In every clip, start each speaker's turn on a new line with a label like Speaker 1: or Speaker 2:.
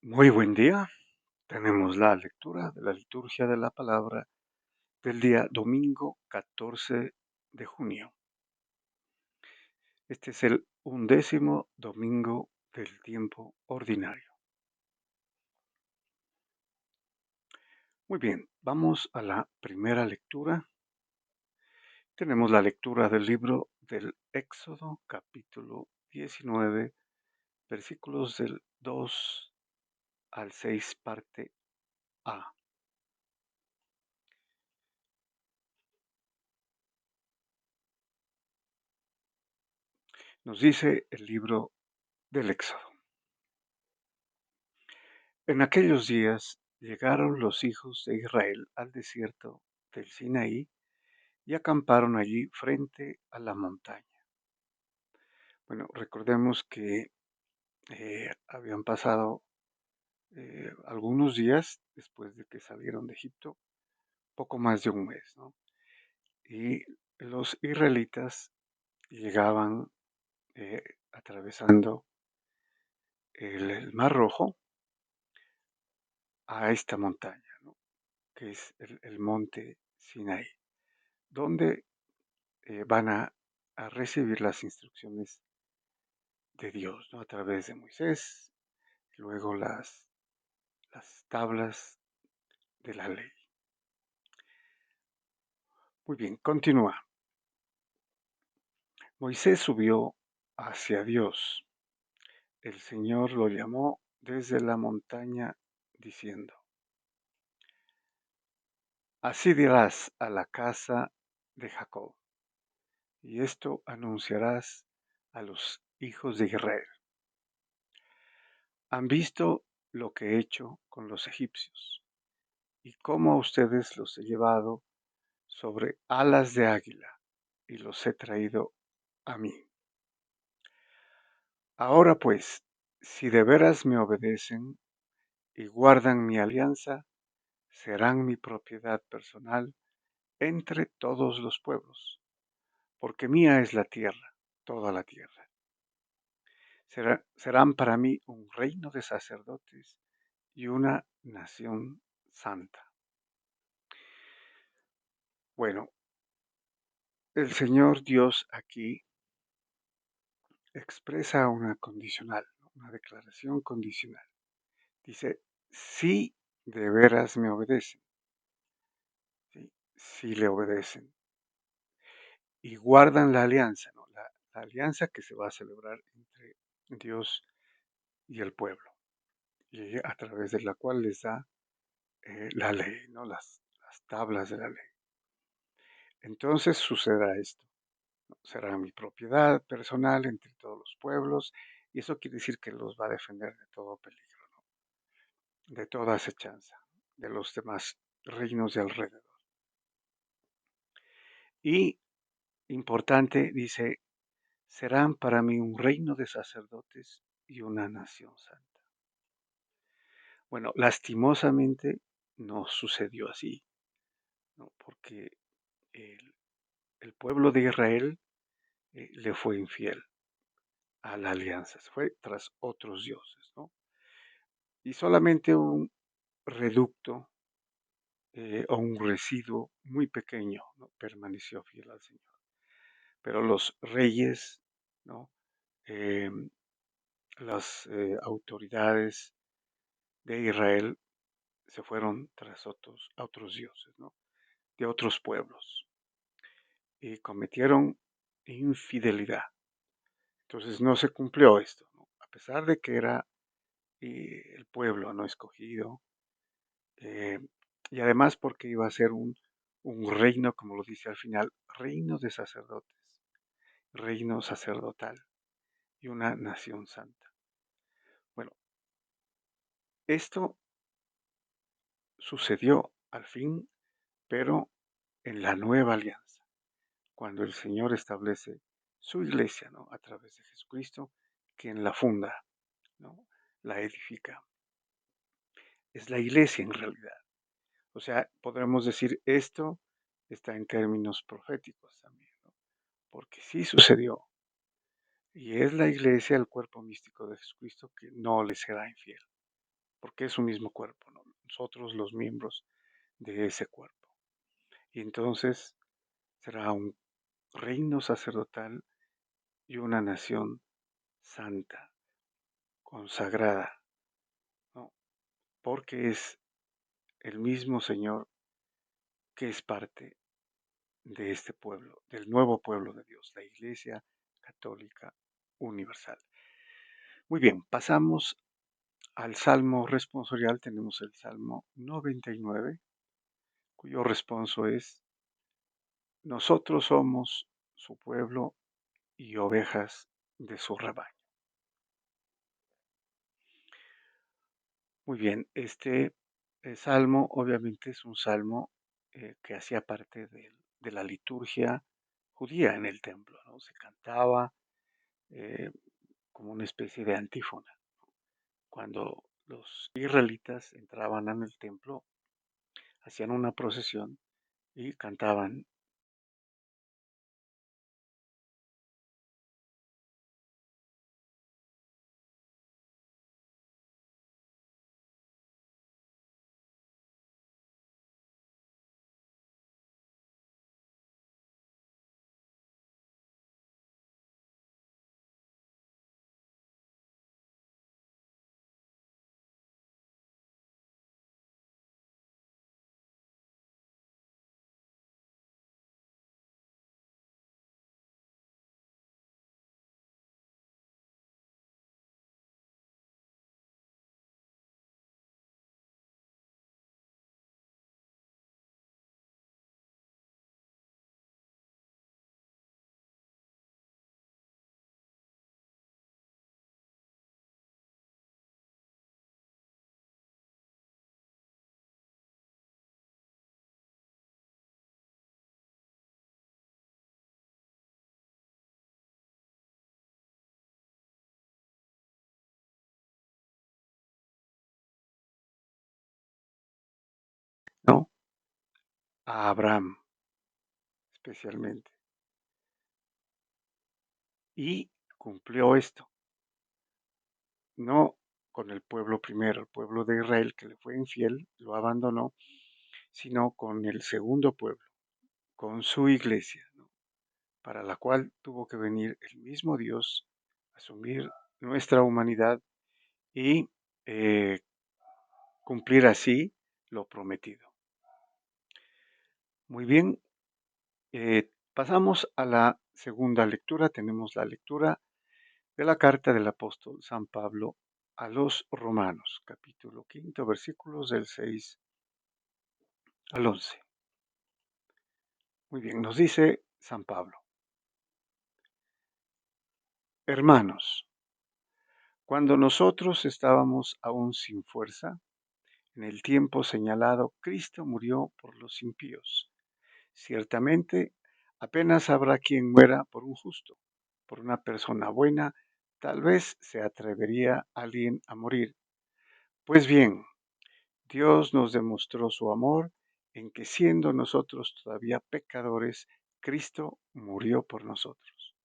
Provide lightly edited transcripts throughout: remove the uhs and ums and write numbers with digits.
Speaker 1: Muy buen día. Tenemos la lectura de la liturgia de la palabra del día domingo 14 de junio. Este es el 11º domingo del tiempo ordinario. Muy bien, vamos a la primera lectura. Tenemos la lectura del libro del Éxodo, capítulo 19, versículos del 2 al 6, parte A. Nos dice el libro del Éxodo. En aquellos días llegaron los hijos de Israel al desierto del Sinaí y acamparon allí frente a la montaña. Bueno, recordemos que habían pasado algunos días después de que salieron de Egipto, poco más de un mes, ¿no? Y los israelitas llegaban eh, atravesando el Mar Rojo a esta montaña, ¿no? Que es el monte Sinaí, donde van a recibir las instrucciones de Dios, ¿no? A través de Moisés, luego las tablas de la ley. Muy bien, continúa. Moisés subió hacia Dios. El Señor lo llamó desde la montaña diciendo, así dirás a la casa de Jacob, y esto anunciarás a los hijos de Israel. Han visto lo que he hecho con los egipcios y cómo a ustedes los he llevado sobre alas de águila y los he traído a mí. Ahora pues, si de veras me obedecen y guardan mi alianza, serán mi propiedad personal entre todos los pueblos, porque mía es la tierra, toda la tierra. Serán para mí un reino de sacerdotes y una nación santa. Bueno, el Señor Dios aquí expresa una condicional, ¿no? Una declaración condicional. Dice, si de veras me obedecen, ¿sí? Si le obedecen y guardan la alianza, ¿no? La alianza que se va a celebrar entre Dios y el pueblo, y a través de la cual les da la ley, ¿no? Las tablas de la ley. Entonces sucederá esto, ¿no? Será mi propiedad personal entre todos los pueblos, y eso quiere decir que los va a defender de todo peligro, ¿no? De toda acechanza, de los demás reinos de alrededor. Y importante, dice, serán para mí un reino de sacerdotes y una nación santa. Bueno, lastimosamente no sucedió así, ¿no? Porque el, el pueblo de Israel le fue infiel a la alianza, se fue tras otros dioses, ¿no? Y solamente un reducto o un residuo muy pequeño, ¿no? Permaneció fiel al Señor. Pero los reyes, ¿no? Em, las autoridades de Israel se fueron tras a otros dioses, ¿no? De otros pueblos y cometieron infidelidad. Entonces no se cumplió esto, ¿no? A pesar de que era el pueblo no escogido, eh, y además porque iba a ser un reino, como lo dice al final, reino de sacerdotes, reino sacerdotal y una nación santa. Bueno, esto sucedió al fin, pero en la nueva alianza, cuando el Señor establece su iglesia, ¿no? A través de Jesucristo, quien la funda, ¿no? La edifica. Es la iglesia en realidad. O sea, podremos decir esto está en términos proféticos también, ¿no? Porque sí sucedió. Y es la iglesia, el cuerpo místico de Jesucristo, que no le será infiel. porque es un mismo cuerpo, ¿no? Nosotros los miembros de ese cuerpo. Y entonces será un reino sacerdotal y una nación santa, consagrada, ¿no? Porque es el mismo Señor que es parte de este pueblo, del nuevo pueblo de Dios, la Iglesia Católica Universal. Muy bien, pasamos al Salmo responsorial. Tenemos el Salmo 99, cuyo responso es: nosotros somos su pueblo y ovejas de su rebaño. Muy bien, este salmo obviamente es un salmo que hacía parte de la liturgia judía en el templo, ¿no? Se cantaba eh, como una especie de antífona. Cuando los israelitas entraban en el templo, hacían una procesión y cantaban. ¿No? A Abraham especialmente. Y cumplió esto, no con el pueblo primero, el pueblo de Israel que le fue infiel, lo abandonó, sino con el segundo pueblo, con su iglesia, ¿no? Para la cual tuvo que venir el mismo Dios, asumir nuestra humanidad y eh, cumplir así lo prometido. Muy bien, pasamos a la segunda lectura. Tenemos la lectura de la carta del apóstol San Pablo a los Romanos, capítulo quinto, versículos del 6 al 11. Muy bien, nos dice San Pablo: hermanos, cuando nosotros estábamos aún sin fuerza, en el tiempo señalado, Cristo murió por los impíos. Ciertamente, apenas habrá quien muera por un justo. Por una persona buena, tal vez se atrevería alguien a morir. Pues bien, Dios nos demostró su amor en que siendo nosotros todavía pecadores, Cristo murió por nosotros.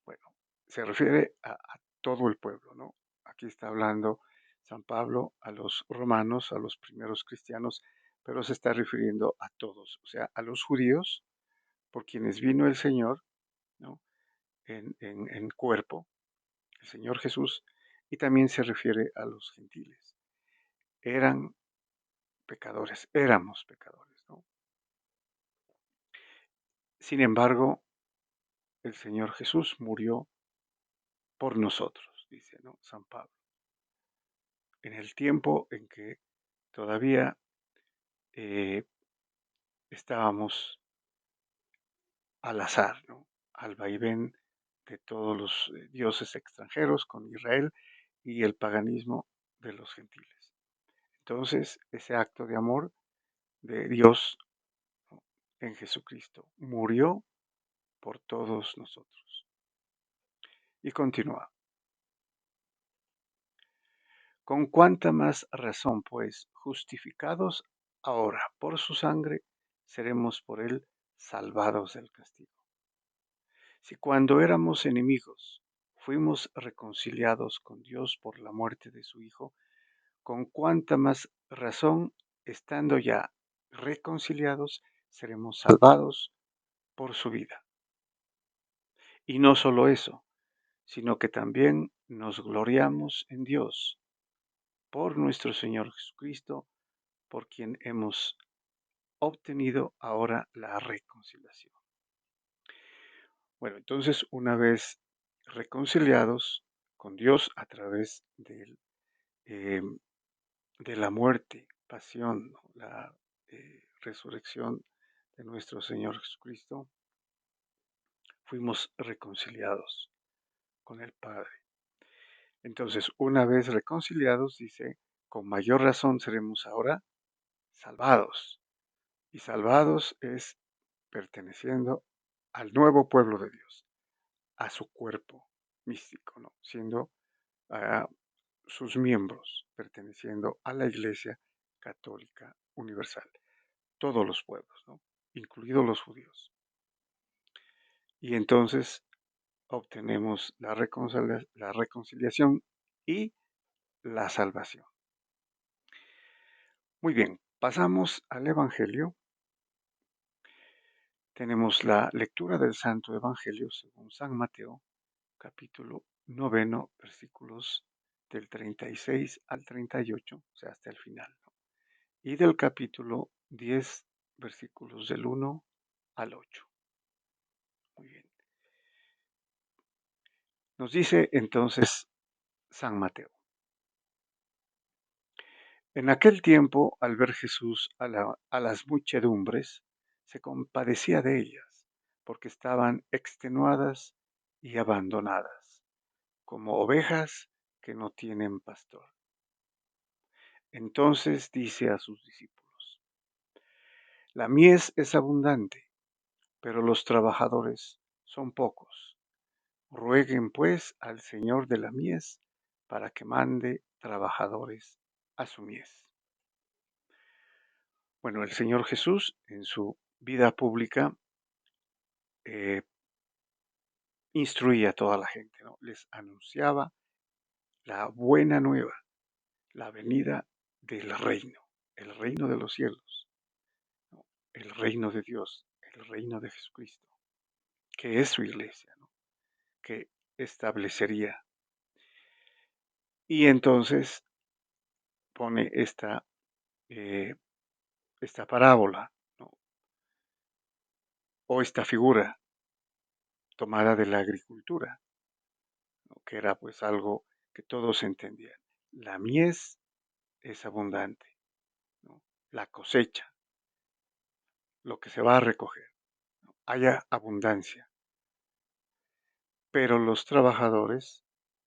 Speaker 1: Bueno, se refiere a todo el pueblo, ¿no? Aquí está hablando San Pablo a los romanos, a los primeros cristianos, pero se está refiriendo a todos, o sea, a los judíos, por quienes vino el Señor, ¿no? En cuerpo, el Señor Jesús, y también se refiere a los gentiles. Eran pecadores, éramos pecadores, ¿no? Sin embargo, el Señor Jesús murió por nosotros, dice, ¿no? San Pablo, en el tiempo en que todavía eh, estábamos al azar, ¿no? Al vaivén de todos los dioses extranjeros con Israel y el paganismo de los gentiles. Entonces, ese acto de amor de Dios, ¿no? En Jesucristo murió por todos nosotros. Y continúa: con cuánta más razón, pues, justificados ahora por su sangre, seremos por él salvados del castigo. Si cuando éramos enemigos fuimos reconciliados con Dios por la muerte de su Hijo, con cuánta más razón, estando ya reconciliados, seremos salvados por su vida. Y no solo eso, sino que también nos gloriamos en Dios por nuestro Señor Jesucristo, por quien hemos obtenido ahora la reconciliación. Bueno, entonces una vez reconciliados con Dios a través eh, de la muerte, pasión, ¿no? La resurrección de nuestro Señor Jesucristo, fuimos reconciliados con el Padre. Entonces, una vez reconciliados, dice, con mayor razón seremos ahora salvados. Y salvados es perteneciendo al nuevo pueblo de Dios, a su cuerpo místico, ¿no? Siendo a sus miembros, perteneciendo a la Iglesia Católica Universal, todos los pueblos, ¿no? Incluidos los judíos. Y entonces obtenemos la reconciliación y la salvación. Muy bien, pasamos al Evangelio. Tenemos la lectura del Santo Evangelio según San Mateo, capítulo 9, versículos del 36 al 38, o sea, hasta el final, ¿no? Y del capítulo 10, versículos del 1 al 8. Muy bien. Nos dice entonces San Mateo. En aquel tiempo, al ver Jesús a las muchedumbres, se compadecía de ellas, porque estaban extenuadas y abandonadas, como ovejas que no tienen pastor. Entonces dice a sus discípulos: La mies es abundante, pero los trabajadores son pocos. Rueguen pues al Señor de la mies para que mande trabajadores a su mies. Bueno, el Señor Jesús en su vida pública eh, instruía a toda la gente, ¿no? Les anunciaba la buena nueva, la venida del reino, el reino de los cielos, ¿no? El reino de Dios, el reino de Jesucristo, que es su iglesia, ¿no? Que establecería. Y entonces pone eh, esta parábola, ¿no? O esta figura tomada de la agricultura, ¿no? Que era pues algo que todos entendían. La mies es abundante, ¿no? La cosecha, lo que se va a recoger, ¿no? Haya abundancia, pero los trabajadores,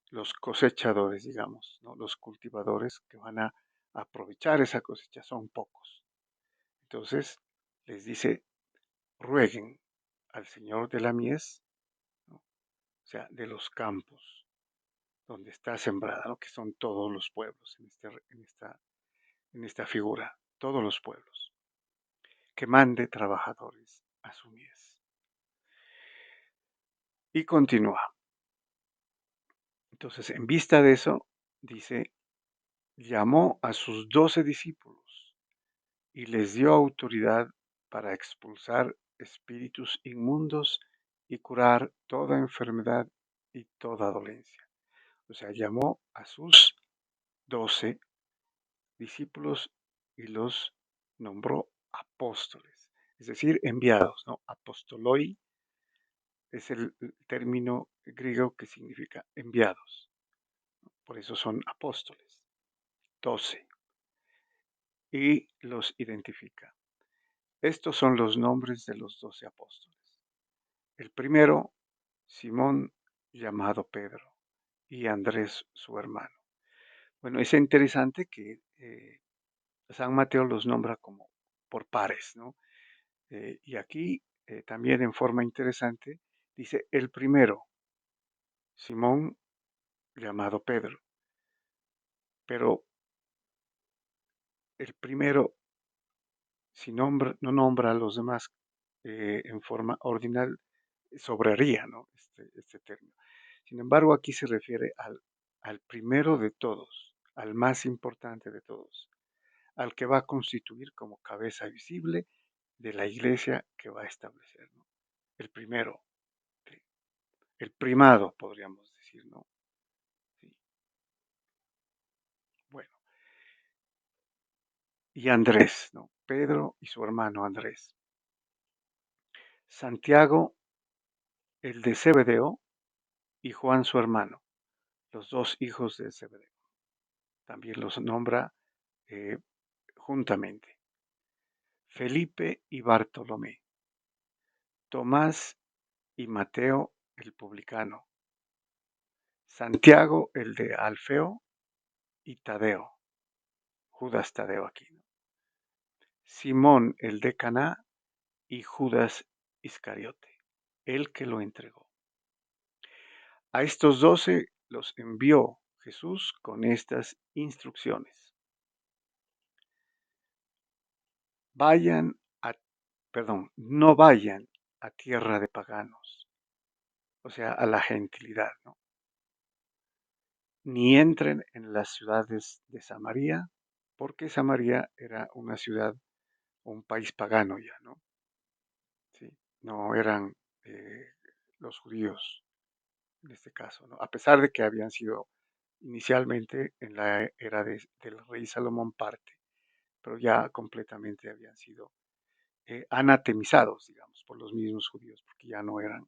Speaker 1: los cosechadores, digamos, ¿no? Los cultivadores que van a aprovechar esa cosecha son pocos. Entonces les dice, rueguen al Señor de la mies, ¿no? O sea, de los campos, donde está sembrada, ¿no? Que son todos los pueblos en esta figura, todos los pueblos, que mande trabajadores a su mies. Y continúa. Entonces, en vista de eso, dice, llamó a sus 12 discípulos y les dio autoridad para expulsar espíritus inmundos y curar toda enfermedad y toda dolencia. O sea, llamó a sus 12 discípulos y los nombró apóstoles, es decir, enviados, ¿no? Apostoloi es el término griego que significa enviados, por eso son apóstoles, 12, y los identifica. Estos son los nombres de los 12 apóstoles. El primero, Simón, llamado Pedro, y Andrés, su hermano. Bueno, es interesante que San Mateo los nombra como por pares, ¿no? Y aquí también en forma interesante dice el primero, Simón, llamado Pedro, pero el primero, si no nombra a los demás en forma ordinal, sobraría, ¿no? Este término. Sin embargo, aquí se refiere al primero de todos, al más importante de todos, al que va a constituir como cabeza visible de la iglesia que va a establecer, ¿no? El primero, sí, el primado, podríamos decir, ¿no? Sí, bueno, y Andrés, ¿no? Pedro y su hermano Andrés. Santiago, el de Zebedeo, y Juan su hermano, los dos hijos de Zebedeo. También los nombra eh, juntamente. Felipe y Bartolomé, Tomás y Mateo el publicano, Santiago el de Alfeo y Tadeo, Judas Tadeo aquí, ¿no? Simón el de Caná y Judas Iscariote, el que lo entregó. A estos 12 los envió Jesús con estas instrucciones. Vayan a, perdón, no vayan a tierra de paganos, o sea, a la gentilidad, ¿no? Ni entren en las ciudades de Samaria, porque Samaria era una ciudad o un país pagano ya, ¿no? Sí, no eran eh, los judíos en este caso, ¿no? A pesar de que habían sido inicialmente en la era del rey Salomón parte, pero ya completamente habían sido anatemizados, digamos, por los mismos judíos, porque ya no eran,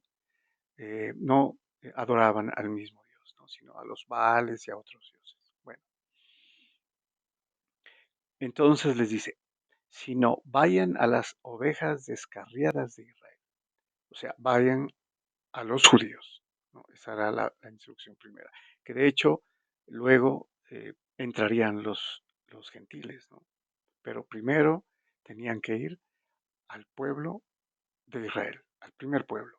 Speaker 1: no adoraban al mismo Dios, ¿no? Sino a los Baales y a otros dioses. Bueno, entonces les dice, sino vayan a las ovejas descarriadas de Israel, o sea, vayan a los judíos, ¿no? Esa era la instrucción primera, que de hecho luego entrarían los gentiles, ¿no? Pero primero tenían que ir al pueblo de Israel, al primer pueblo.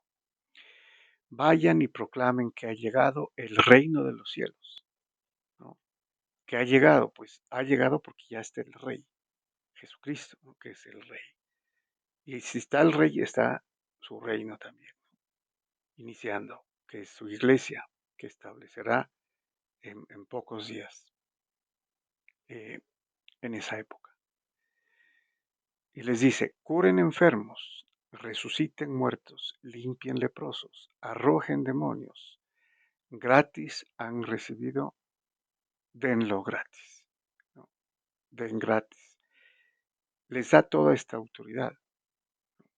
Speaker 1: Vayan y proclamen que ha llegado el reino de los cielos, ¿no? Que ha llegado, pues ha llegado porque ya está el rey, Jesucristo, ¿no? Que es el rey. Y si está el rey, está su reino también, iniciando, que es su iglesia, que establecerá en pocos días, eh, en esa época. Y les dice, curen enfermos, resuciten muertos, limpien leprosos, arrojen demonios. Gratis han recibido, denlo gratis, ¿no? Den gratis. Les da toda esta autoridad.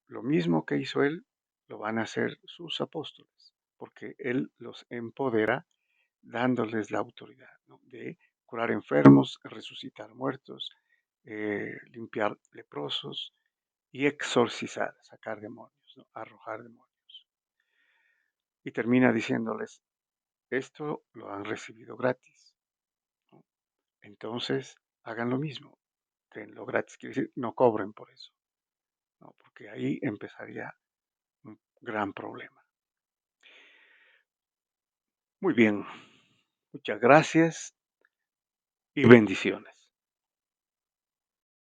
Speaker 1: Lo mismo que hizo él, lo van a hacer sus apóstoles, porque él los empodera dándoles la autoridad, ¿no? De curar enfermos, resucitar muertos, limpiar leprosos y exorcizar, sacar demonios, ¿no? Arrojar demonios. Y termina diciéndoles, esto lo han recibido gratis, ¿no? Entonces hagan lo mismo, denlo gratis, quiere decir, no cobren por eso, ¿no? Porque ahí empezaría un gran problema. Muy bien, muchas gracias y bendiciones.